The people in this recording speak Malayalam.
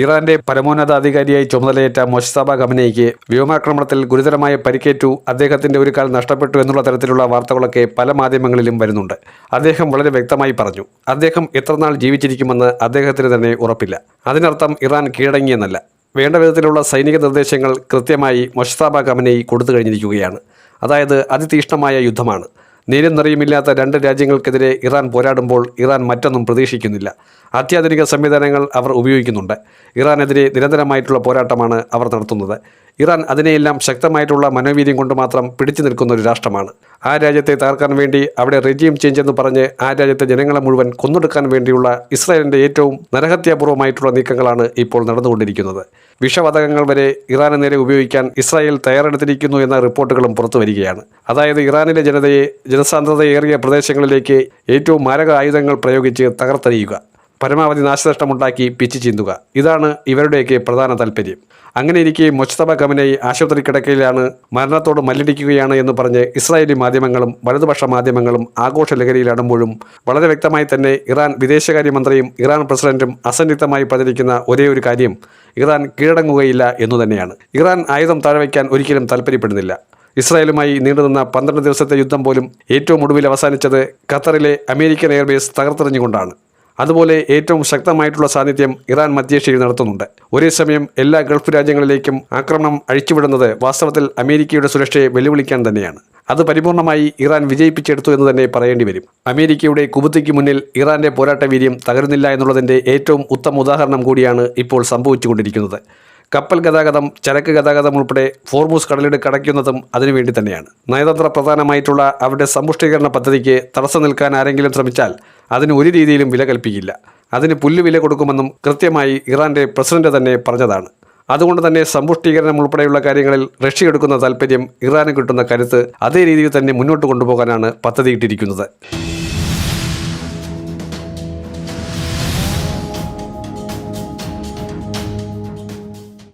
ഇറാന്റെ പരമോന്നത അധികാരിയായി ചുമതലയേറ്റ മൊജ്തബ ഖമനേയിക്ക് വ്യോമാക്രമണത്തിൽ ഗുരുതരമായ പരിക്കേറ്റു, അദ്ദേഹത്തിന്റെ ഒരു കാൽ നഷ്ടപ്പെട്ടു എന്നുള്ള തരത്തിലുള്ള വാർത്തകളൊക്കെ പല മാധ്യമങ്ങളിലും വരുന്നുണ്ട്. അദ്ദേഹം വളരെ വ്യക്തമായി പറഞ്ഞു, അദ്ദേഹം എത്രനാൾ ജീവിച്ചിരിക്കുമെന്ന് അദ്ദേഹത്തിന് തന്നെ ഉറപ്പില്ല. അതിനർത്ഥം ഇറാൻ കീഴടങ്ങിയെന്നല്ല. വേണ്ട വിധത്തിലുള്ള സൈനിക നിർദ്ദേശങ്ങൾ കൃത്യമായി മൊജ്തബ ഖമനേയി കൊടുത്തു കഴിഞ്ഞിരിക്കുകയാണ്. അതായത് അതിതീക്ഷ്ണമായ യുദ്ധമാണ്. നേരും നിറയുമില്ലാത്ത രണ്ട് രാജ്യങ്ങൾക്കെതിരെ ഇറാൻ പോരാടുമ്പോൾ ഇറാൻ മറ്റൊന്നും പ്രതീക്ഷിക്കുന്നില്ല. അത്യാധുനിക സംവിധാനങ്ങൾ അവർ ഉപയോഗിക്കുന്നുണ്ട്. ഇറാനെതിരെ നിരന്തരമായിട്ടുള്ള പോരാട്ടമാണ് അവർ നടത്തുന്നത്. ഇറാൻ അതിനെയെല്ലാം ശക്തമായിട്ടുള്ള മനോവീര്യം കൊണ്ട് മാത്രം പിടിച്ചു നിൽക്കുന്ന ഒരു രാഷ്ട്രമാണ്. ആ രാജ്യത്തെ തകർക്കാൻ വേണ്ടി അവിടെ റെജീം ചേഞ്ച് എന്ന് പറഞ്ഞ് ആ രാജ്യത്തെ ജനങ്ങളെ മുഴുവൻ കൊന്നൊടുക്കാൻ വേണ്ടിയുള്ള ഇസ്രായേലിൻ്റെ ഏറ്റവും നരഹത്യാപൂർവമായിട്ടുള്ള നീക്കങ്ങളാണ് ഇപ്പോൾ നടന്നുകൊണ്ടിരിക്കുന്നത്. വിഷവതകങ്ങൾ വരെ ഇറാന് നേരെ ഉപയോഗിക്കാൻ ഇസ്രായേൽ തയ്യാറെടുത്തിരിക്കുന്നു എന്ന റിപ്പോർട്ടുകളും പുറത്തു വരികയാണ്. അതായത് ഇറാനിലെ ജനതയെ ജനസാന്ദ്രതയേറിയ പ്രദേശങ്ങളിലേക്ക് ഏറ്റവും മാരക ആയുധങ്ങൾ പ്രയോഗിച്ച് തകർത്തെറിയുക, പരമാവധി നാശനഷ്ടമുണ്ടാക്കി പിച്ചു ചീന്തുക. ഇതാണ് ഇവരുടെയൊക്കെ പ്രധാന താല്പര്യം. അങ്ങനെയിരിക്കെ മൊജ്തബ ഖമനേയി ആശുപത്രി കിടക്കയിലാണ്, മരണത്തോട് മല്ലിടിക്കുകയാണ് എന്ന് പറഞ്ഞ് ഇസ്രായേലി മാധ്യമങ്ങളും വലതുപക്ഷ മാധ്യമങ്ങളും ആഘോഷ ലഹരിയിലാടുമ്പോഴും വളരെ വ്യക്തമായി തന്നെ ഇറാൻ വിദേശകാര്യമന്ത്രിയും ഇറാൻ പ്രസിഡന്റും അസന്നിഗ്ധമായി പ്രചരിക്കുന്ന ഒരേ ഒരു കാര്യം ഇറാൻ കീഴടങ്ങുകയില്ല എന്നു തന്നെയാണ്. ഇറാൻ ആയുധം താഴ്വയ്ക്കാൻ ഒരിക്കലും താല്പര്യപ്പെടുന്നില്ല. ഇസ്രായേലുമായി നീണ്ടുനിന്ന 12 ദിവസത്തെ യുദ്ധം പോലും ഏറ്റവും ഒടുവിൽ അവസാനിച്ചത് ഖത്തറിലെ അമേരിക്കൻ എയർബേസ് തകർത്തെറിഞ്ഞുകൊണ്ടാണ്. അതുപോലെ ഏറ്റവും ശക്തമായിട്ടുള്ള സാന്നിധ്യം ഇറാൻ മധ്യേഷ്യയിൽ നടത്തുന്നുണ്ട്. ഒരേ സമയം എല്ലാ ഗൾഫ് രാജ്യങ്ങളിലേക്കും ആക്രമണം അഴിച്ചുവിടുന്നത് വാസ്തവത്തിൽ അമേരിക്കയുടെ സുരക്ഷയെ വെല്ലുവിളിക്കാൻ തന്നെയാണ്. അത് പരിപൂർണമായി ഇറാൻ വിജയിപ്പിച്ചെടുത്തു എന്ന് തന്നെ പറയേണ്ടി വരും. അമേരിക്കയുടെ കുബുത്തിക്ക് മുന്നിൽ ഇറാന്റെ പോരാട്ട വീര്യം തകരുന്നില്ല എന്നുള്ളതിൻ്റെ ഏറ്റവും ഉത്തമ ഉദാഹരണം കൂടിയാണ് ഇപ്പോൾ സംഭവിച്ചുകൊണ്ടിരിക്കുന്നത്. കപ്പൽ ഗതാഗതം, ചരക്ക് ഗതാഗതം ഉൾപ്പെടെ ഫോർമൂസ് കടലിടുക്ക് അടയ്ക്കുന്നതും അതിനുവേണ്ടി തന്നെയാണ്. നയതന്ത്ര പ്രധാനമായിട്ടുള്ള അവരുടെ സമ്പുഷ്ടീകരണ പദ്ധതിക്ക് തടസ്സം നിൽക്കാൻ ആരെങ്കിലും ശ്രമിച്ചാൽ അതിന് ഒരു രീതിയിലും വില കൽപ്പിക്കില്ല. അതിന് പുല്ലുവില കൊടുക്കുമെന്നും കൃത്യമായി ഇറാന്റെ പ്രസിഡന്റ് തന്നെ പറഞ്ഞതാണ്. അതുകൊണ്ട് തന്നെ സമ്പുഷ്ടീകരണം ഉൾപ്പെടെയുള്ള കാര്യങ്ങളിൽ റഷ്യ എടുക്കുന്ന താല്പര്യം, ഇറാന് കിട്ടുന്ന കരുത്ത് അതേ രീതിയിൽ തന്നെ മുന്നോട്ട് കൊണ്ടുപോകാനാണ് പദ്ധതിയിട്ടിരിക്കുന്നത്.